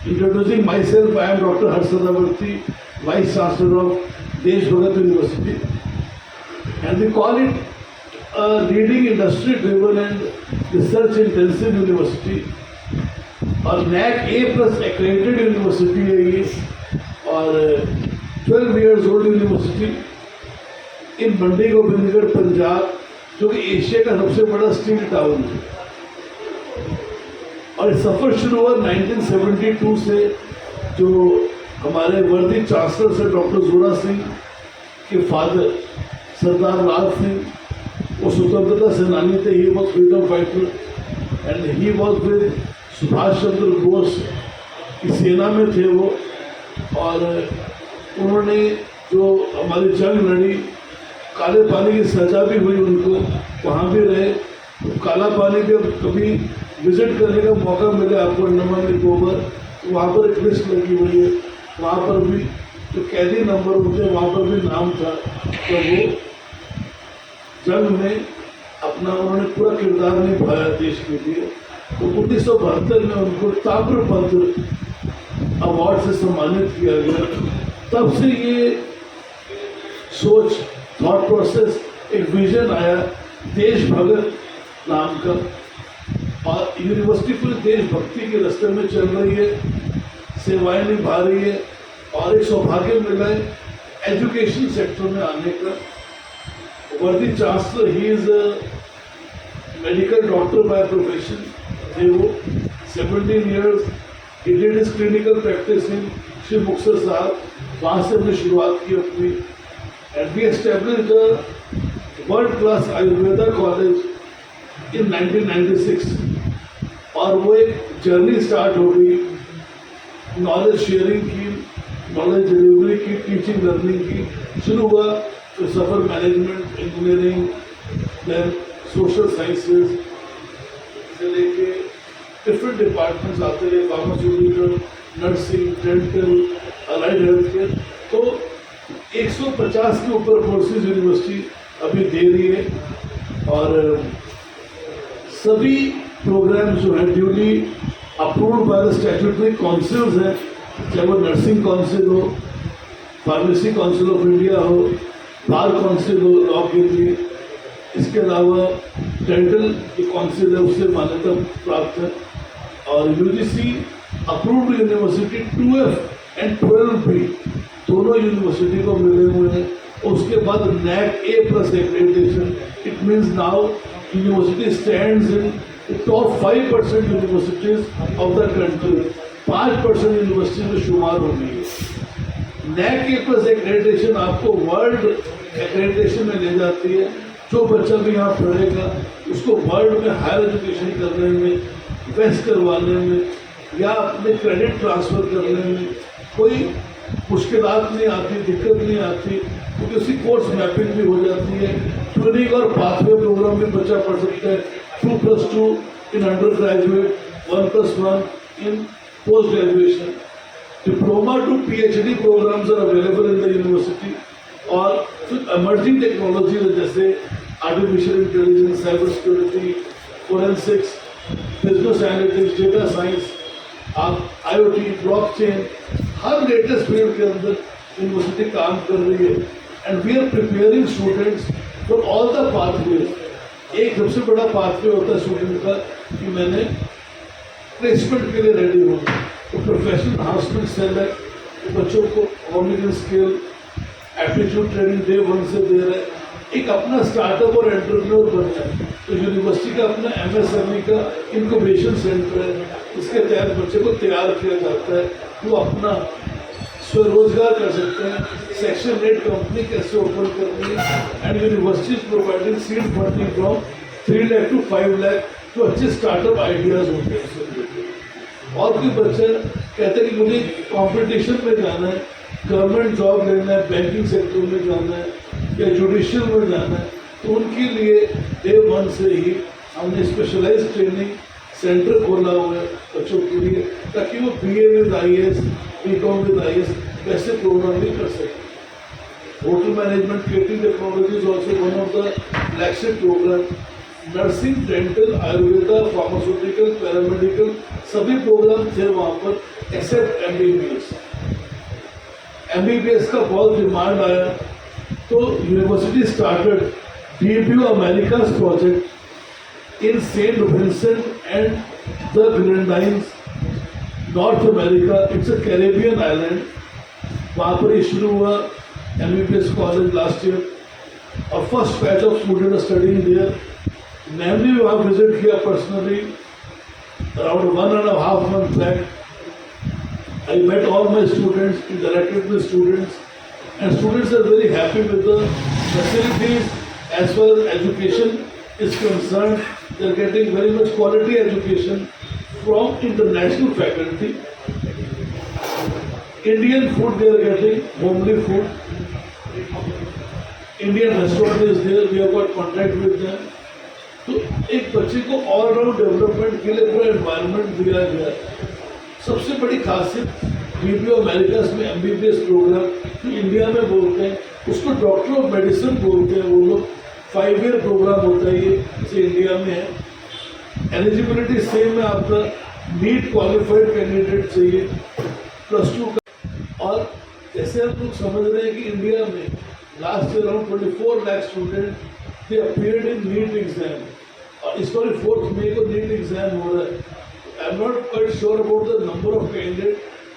Introducing myself, I am Dr. Harshadavarthi, Vice Chancellor of Desh Bhagat University, and we call it a leading industry-driven and research-intensive university, और NAC A+ accredited university है ये, और 12 years old university इन मंडी गोबिंदगढ़ पंजाब, जो कि Asia का सबसे बड़ा steel town है। और सफ़र शुरू हुआ 1972 से, जो हमारे वर्दी चांसलर से डॉक्टर जोरा सिंह के फादर सरदार लाल सिंह, वो स्वतंत्रता सेनानी थे, he was freedom fighter and he was with Subhash Chandra Bose की सेना में थे वो। और उन्होंने जो हमारी जंग लड़ी, काले पानी की सजा भी हुई उनको, वहाँ भी रहे। तो काला पानी भी कभी विजिट करने का मौका मिले आपको अंडमान निकोबार, वहाँ पर एक लिस्ट लगी हुई है, वहाँ पर भी जो कैदी नंबर होते हैं वहाँ पर भी नाम था। तो वो जंग में अपना उन्होंने पूरा किरदार निभाया देश के लिए। तो 1972 में उनको ताम्रपत्र अवार्ड से सम्मानित किया गया। तब से ये सोच, थॉट प्रोसेस, एक विजन आया देश भगत नाम का, और यूनिवर्सिटी पूरी देशभक्ति के रास्ते में चल रही है, सेवाएं निभा रही है, और एक सौभाग्य मिला है एजुकेशन सेक्टर में आने का। वर्दी chancellor, he is medical doctor by profession थे वो। 17 years he did his clinical practice in Shri Muktsar साहब, वहाँ से हमने शुरुआत की अपनी। And we establish the world class Ayurveda college in 1996, और वो एक जर्नी स्टार्ट हो गई नॉलेज शेयरिंग की, नॉलेज डिलीवरी की, टीचिंग लर्निंग की शुरू हुआ। तो सफर management, engineering, then social sciences से लेके डिफरेंट डिपार्टमेंट्स आते रहे, pharmaceutical, nursing, dental, allied health care. तो 150 के ऊपर कोर्सेज यूनिवर्सिटी अभी दे रही है, और सभी प्रोग्राम जो है duly approved by the statutory councils हैं, चाहे वो नर्सिंग काउंसिल हो, फार्मेसी काउंसिल ऑफ इंडिया हो, बार काउंसिल हो लॉ के लिए। इसके अलावा डेंटल की काउंसिल है, उससे मान्यता प्राप्त है। और UGC approved university 2F and 12B दोनों यूनिवर्सिटी को मिले हुए हैं। उसके बाद NAC A+ accreditation, it means now university stands in top 5% universities of the country, 5% university में शुमार हो गई है। NAC A+ एक्रेडिटेशन आपको वर्ल्ड एक्रेडिटेशन में ले जाती है। जो बच्चा भी यहाँ पढ़ेगा उसको वर्ल्ड में हायर एजुकेशन करने में, इन्वेस्ट करवाने में, या अपने क्रेडिट ट्रांसफ़र करने में कोई मुश्किलात नहीं आती, दिक्कत नहीं आती, क्योंकि उसकी कोर्स मैपिंग भी हो जाती है। ट्रेनिंग और पाथवे प्रोग्राम भी बच्चा पढ़ सकता है, 2+2 in undergraduate, 1+1 in post graduation. Diploma to PhD programmes are available in the university. और फिर एमर्जिंग टेक्नोलॉजी जैसे artificial intelligence, cyber security, forensics, business analytics, data science, आप IoT, ब्लॉकचेन, हर लेटेस्ट फील्ड के अंदर यूनिवर्सिटी काम कर रही है। And we are preparing students for all the pathways. एक सबसे बड़ा पाथवे होता है स्टूडेंट का कि मैंने प्लेसमेंट के लिए रेडी होना, तो प्रोफेशनल एनहांसमेंट सेल है, बच्चों को communication skill, aptitude training day 1 से दे रहे हैं। एक अपना स्टार्टअप और एंटरप्रेन्योर बनना है, तो यूनिवर्सिटी का अपना MSME का इंक्यूबेशन सेंटर है, इसके तहत बच्चे को तैयार किया जाता है, वो अपना स्वरोजगार कर सकते हैं। सेक्शन 8 कंपनी कैसे ओपन करनी है, and university providing seed funding from 3 lakh to 5 lakh, जो अच्छे स्टार्टअप आइडियाज होते हैं। और कोई बच्चे कहते हैं कि मुझे कॉम्पिटिशन में जाना है, गवर्नमेंट जॉब लेना है, बैंकिंग सेक्टर में जाना है या जुडिशियल में जाना है, तो उनके लिए डे 1 से ही हमने स्पेशलाइज्ड ट्रेनिंग सेंटर खोला हुआ है बच्चों के लिए, ताकि वो BA with IAS, BCom with IAS वैसे प्रोग्राम भी कर सकें। Hotel management, catering technology is also one of the flagship programme nursing, dental, Ayurveda, pharmaceutical, paramedical सभी प्रोग्राम थे वहाँ पर एक्सेप्ट एमबीबीएस। एमबीबीएस का बहुत डिमांड आया तो university started DBU America's project in Saint Vincent and the Grenadines, North America. It's a Caribbean island. वहाँ पर ये शुरू हुआ एमबीबीएस कॉलेज लास्ट ईयर और first batch of student studying there. मैंने भी वहाँ विजिट किया personally around 1.5 months back. I met all my students, interacted with students, and students are very happy with the facilities as far as education is concerned. They are getting very much quality education from international faculty. Indian food they are getting, homely food. Indian restaurant is there, we have got contact with them. तो एक बच्चे को all round development के लिए पूरा environment दिया गया। सबसे बड़ी खासियत DBU अमेरिकाज में एमबीबीएस प्रोग्राम जो इंडिया में बोलते हैं उसको डॉक्टर ऑफ मेडिसिन बोलते हैं। वो लोग 5 year प्रोग्राम होता है ये, जैसे इंडिया में है। एलिजिबिलिटी सेम है, आपका नीट क्वालिफाइड कैंडिडेट चाहिए +2 का। और जैसे हम लोग समझ रहे हैं कि इंडिया में last year around 24 lakh student they appeared in NEET exam और इस बार 4 मई को नीट एग्जाम हो रहा है। I am not quite sure about the number of candidate,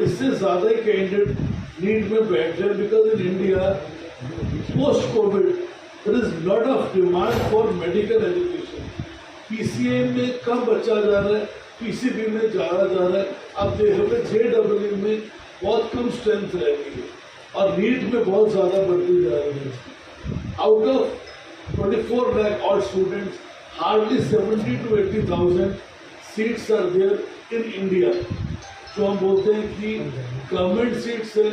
इससे ज़्यादा ही कैंडिडेट नीट में बैठ जाए because in India post COVID there is lot of demand for medical education. PCA में कम बच्चा जा रहा है, PCB में ज़्यादा जा रहा है। अब देखोगे JEE में बहुत कम स्ट्रेंथ रह गई है और नीट में बहुत ज़्यादा बढ़ती जा रही है। Out of 24 lakh odd students, hardly 70 to 80,000 seats are there in India. जो हम बोलते हैं कि गवर्नमेंट सीट्स है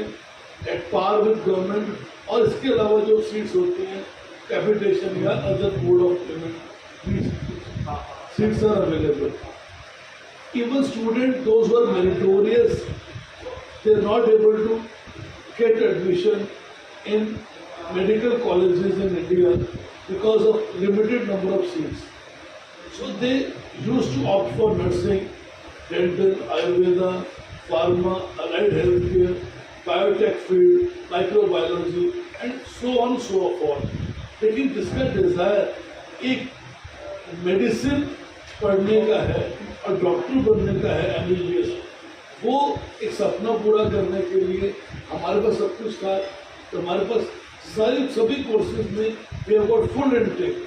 एट पार विद गवर्नमेंट और इसके अलावा जो सीट्स होती हैं कैपिटेशन या other mode of payment seats are available. Even students, those who are meritorious, they are not able to get admission in medical colleges in India because of limited number of seats. So they used to opt for nursing, dental, Ayurveda, pharma, allied healthcare, biotech field, microbiology and so on so forth. लेकिन जिसका Dzire एक medicine पढ़ने का है और doctor बनने का है MBBS, वो एक सपना पूरा करने के लिए हमारे पास सब कुछ था। तो हमारे पास सभी कोर्सेज में we have got full intake,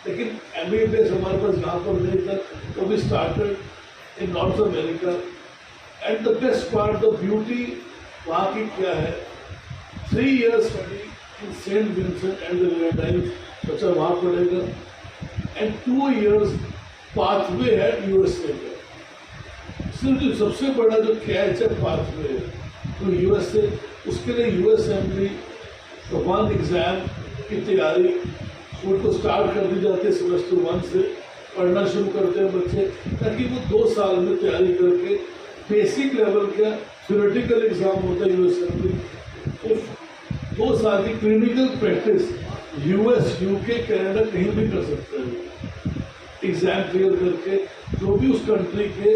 लेकिन MBBS हमारे पास यहाँ पर नहीं था। तो we started in North America and the best part the beauty वहाँ की क्या है, 3 years study in Saint Vincent and the Grenadines, बच्चा वहाँ पढ़ेगा एंड 2 years पाथवे है USA का। सिर्फ जो सबसे बड़ा जो कैच है पाथवे है तो USA, उसके लिए USMLE तो 1 एग्ज़ाम की तैयारी स्कूल को स्टार्ट कर दी जाती है। सेमेस्टर 1 से पढ़ना शुरू करते हैं बच्चे ताकि वो 2 साल में तैयारी करके बेसिक लेवल का थ्योरेटिकल एग्ज़ाम होता है USMLE, तो 2 साल की clinical practice US, UK, Canada कहीं भी कर सकते हैं। एग्ज़ाम क्लियर करके जो भी उस कंट्री के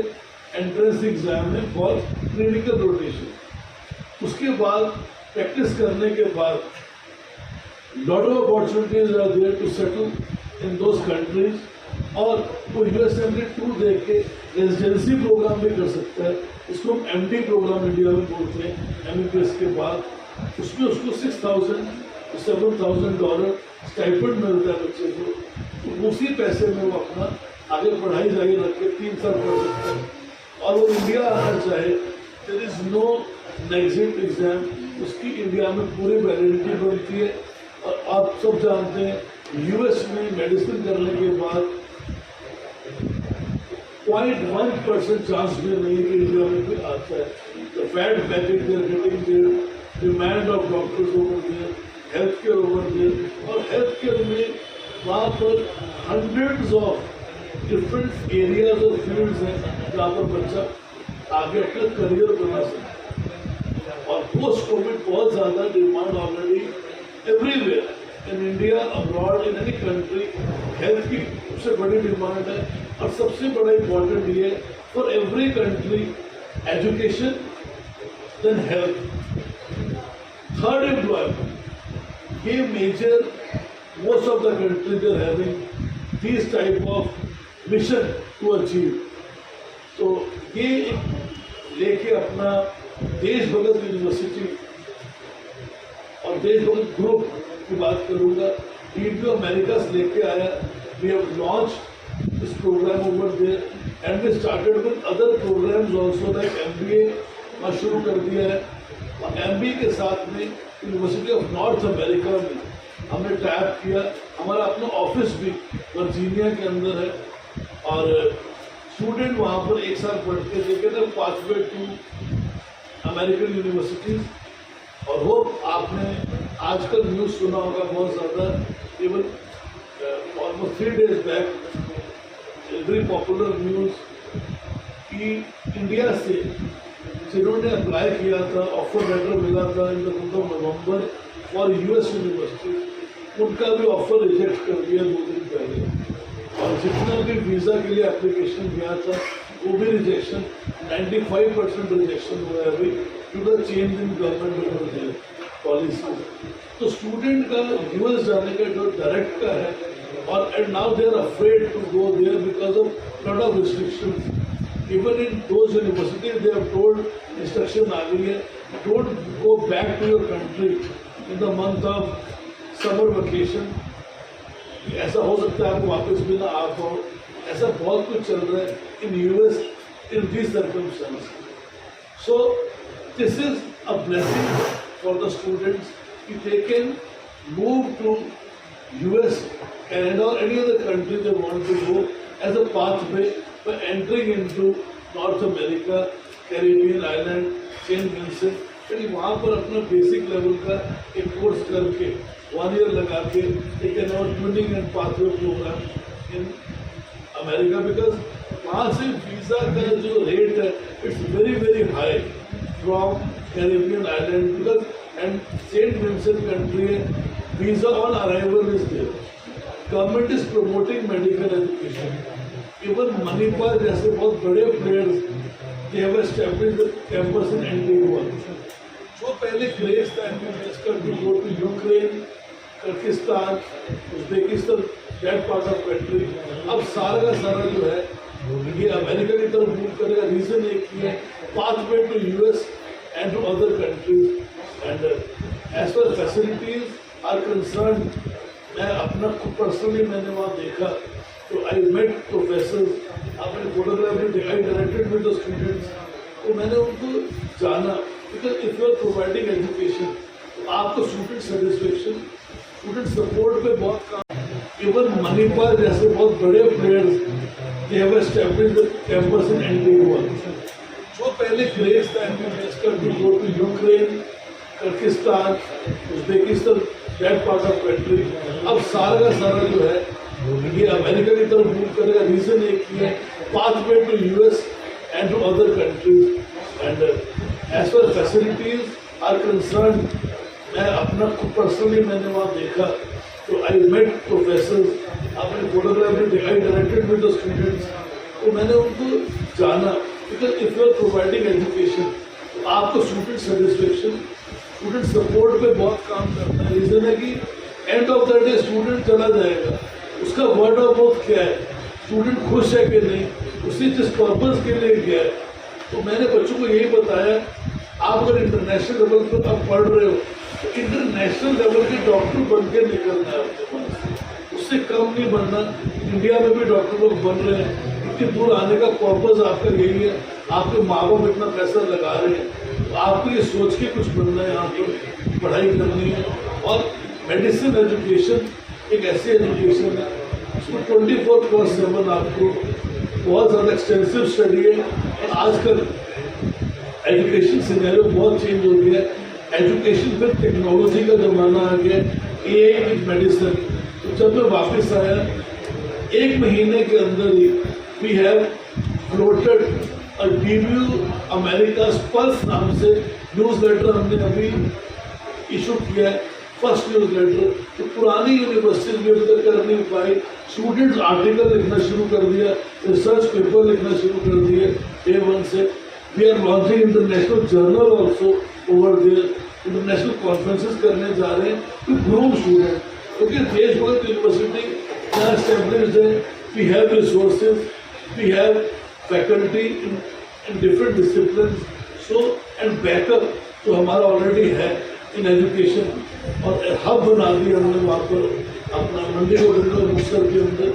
एंट्रेंस एग्ज़ाम में फॉर क्लिनिकल रोटेशन, उसके बाद प्रैक्टिस करने के बाद lot of opportunities are there to settle in those countries और वो USMLE 2 देख के रेजिडेंसी प्रोग्राम भी कर सकता है। इसको हम MD प्रोग्राम इंडिया में बोलते हैं। MBBS के बाद उसमें उसको $6,000 to $7,000 स्टाइपेंड मिलता है बच्चे को, तो उसी पैसे में वो अपना आगे पढ़ाई जारी रख के 3 साल पढ़ सकता है। और वो इंडिया आना चाहे, there is no NEXT exam, उसकी इंडिया में पूरी वैलिडिटी बनती है। और आप सब जानते हैं US में मेडिसिन करने के बाद 0.1% चांस भी नहीं कि इंडिया में कोई आता है। The fat package they are getting there, demand of doctors over there, health care over there. और हेल्थ केयर में वहाँ पर हंड्रेड्स ऑफ डिफरेंट एरियाज और फील्ड्स हैं जहाँ पर बच्चा आगे अपना करियर बना सकता है। और पोस्ट कोविड बहुत ज़्यादा demand already everywhere, in India abroad in any country health की सबसे बड़ी डिमांड है और सबसे बड़ा इम्पोर्टेंट ये for every country education then health third employment ये major most of the countries are having these type of mission to achieve. तो ये लेके अपना देश भगत यूनिवर्सिटी और देश भगत ग्रुप की बात करूँगा, TDU अमेरिका से लेके आया. We have launched this program over there and we started with other programs also like MBA का शुरू कर दिया है. और MBA के साथ में यूनिवर्सिटी ऑफ नॉर्थ अमेरिका में हमने टैप किया. हमारा अपना ऑफिस भी वर्जीनिया के अंदर है और स्टूडेंट वहाँ पर एक साल पढ़ के देखे थे पाथवे टू अमेरिकन यूनिवर्सिटीज. और वो आपने आजकल न्यूज़ सुना होगा बहुत ज़्यादा. Even almost 3 days back very popular news कि इंडिया से जिन्होंने अप्लाई किया था ऑफर लेटर मिला था in the month of November for US university, उनका भी ऑफर रिजेक्ट कर दिया 2 दिन पहले. और जितना भी वीज़ा के लिए एप्लीकेशन किया था वो भी रिजेक्शन 95% रिजेक्शन हुआ है अभी to the change in government policy. तो स्टूडेंट का US जाने का जो डायरेक्ट का है और and now they are afraid to go there because of lot of restrictions. Even in those universities, they have told instruction आ गई है, don't go back to your country in the month of summer vacation. ऐसा हो सकता है आपको वापस भी ना आ पाओ. ऐसा बहुत कुछ चल रहा है in US in these circumstances. So this is a blessing for the students if they can move to US, Canada or any other country they want to go as a pathway by entering into North America, Caribbean island, Saint Vincent. यानी वहाँ पर अपना basic level का एक course करके 1 year लगा के एक tuning and pathway program in America. Because वहाँ से वीज़ा का जो रेट है it's very very high from Caribbean island because and Saint Vincent country है. Visa on arrival is there. Government is promoting medical education. Even Manipal जैसे बहुत बड़े players they have established campus in Antigua. जो पहले craze था MBBS का to go to Ukraine, Kyrgyzstan, Uzbekistan, that part of country, अब सारा का सारा जो है ये अमेरिका की तरफ मूव करेगा. रीजन एक ही है, pathway to US and to other countries. And as per facilities are concern, मैं अपना पर्सनली मैंने वहाँ देखा तो आई मेट प्रोफेसर. आपने फोटोग्राफ में देखा, I directed with the students. तो मैंने उनको जाना because if you are providing education तो आपको स्टूडेंट सेटिस्फेक्शन, स्टूडेंट सपोर्ट पे बहुत काम. इवन मणिपाल जैसे बहुत बड़े players they have established campus in Antigua. जो पहले क्रेज था एमबीबीएस का to go to Ukraine, Kyrgyzstan, Uzbekistan, that part of country, अब सारा का सारा जो है ये अमेरिका की तरफ मूव करेगा. रीजन एक ही है, pathway to US and to other countries. And as per facilities are concern, मैं अपना पर्सनली मैंने वहाँ देखा तो आई मेट प्रोफेसर. आपने फोटोग्राफ में देखा, I directed with the students. तो मैंने उनको जाना because if you are providing education तो आपको स्टूडेंट सेटिस्फेक्शन, स्टूडेंट सपोर्ट पे बहुत काम करना है. रीजन है कि end of the day student चला जाएगा, उसका वर्ड ऑफ माउथ क्या है, स्टूडेंट खुश है कि नहीं, उसी जिस पर्पज के लिए गया है. तो मैंने बच्चों को यही बताया, आप अगर इंटरनेशनल लेवल पर आप पढ़ रहे हो तो इंटरनेशनल लेवल के डॉक्टर बन के निकलना है आपके पास, उससे कम नहीं बनना. इंडिया में भी डॉक्टर लोग बन रहे हैं. इतनी दूर आने का पर्पज आपका यही है, आपके माँ बाप इतना पैसा लगा रहे हैं तो आपको ये सोच के कुछ बनना है, यहाँ पर पढ़ाई करनी है. और मेडिसिन एजुकेशन एक ऐसी एजुकेशन है उसमें 24/7 आपको बहुत ज़्यादा एक्सटेंसिव स्टडी है. और आजकल एजुकेशन सिनेरियो बहुत चेंज हो गया है. एजुकेशन में टेक्नोलॉजी का ज़माना आ गया, AI विद मेडिसिन. तो जब मैं वापस आया 1 महीने के अंदर ही वी हैव फ्लोटेड और DBU अमेरिका पल्स नाम से न्यूज़ लेटर हमने अभी इशू किया है फर्स्ट न्यूज लेटर, तो पुरानी यूनिवर्सिटीज में अभी तक कर नहीं पाई। स्टूडेंट्स आर्टिकल लिखना शुरू कर दिया, रिसर्च पेपर लिखना शुरू कर दिए A1 से। We are launching international journal also over there, international conferences करने जा रहे हैं टू ग्रूम स्टूडेंट, क्योंकि देश भगत यूनिवर्सिटी यहाँ एस्टेब्लिश्ड है। We have resources, we have faculty in different discipline, so and backup जो हमारा ऑलरेडी है इन एजुकेशन, और हब बना दिया हमने वहाँ पर अपना मंडी गोविंद और मुक्तसर के अंदर।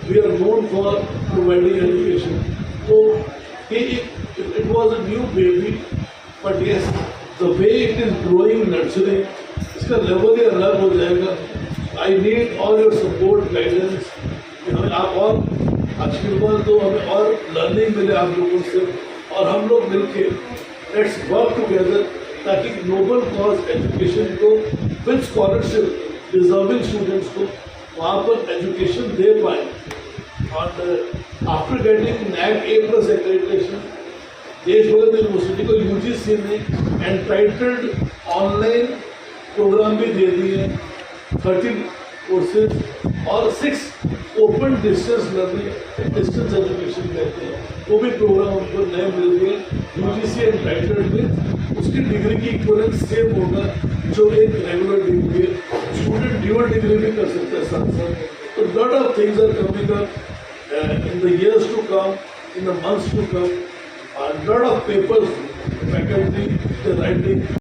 We are known for providing education. तो it was a new baby, but yes, the way it is growing, nurturing, इसका लेवल ही अलग हो जाएगा। I need all your support, guidance, कि हमें आप और आशीर्वाद दो, हमें और लर्निंग मिले आप लोगों से, और हम लोग मिलके लेट्स वर्क टुगेदर, ताकि ग्लोबल कॉज एजुकेशन को विद स्कॉलरशिप डिजर्विंग स्टूडेंट्स को वहाँ पर एजुकेशन दे पाए। और after getting NAAC A+ accreditation, देश भगत यूनिवर्सिटी को UGC ने एंटाइटल्ड ऑनलाइन प्रोग्राम भी दे दिए, 13 कोर्सेज और 6 open distance learning, distance education कहते हैं, वो भी प्रोग्राम उनको नए मिल गए UGC एंटाइटल्ड में। उसकी डिग्री की इक्वलेंस सेम होगा जो एक रेगुलर डिग्री है। स्टूडेंट ड्यूअल डिग्री भी कर सकता है साथ साथ। तो lot of things are coming up in the years to come, in the months to come, a lot of papers, faculty, the writing.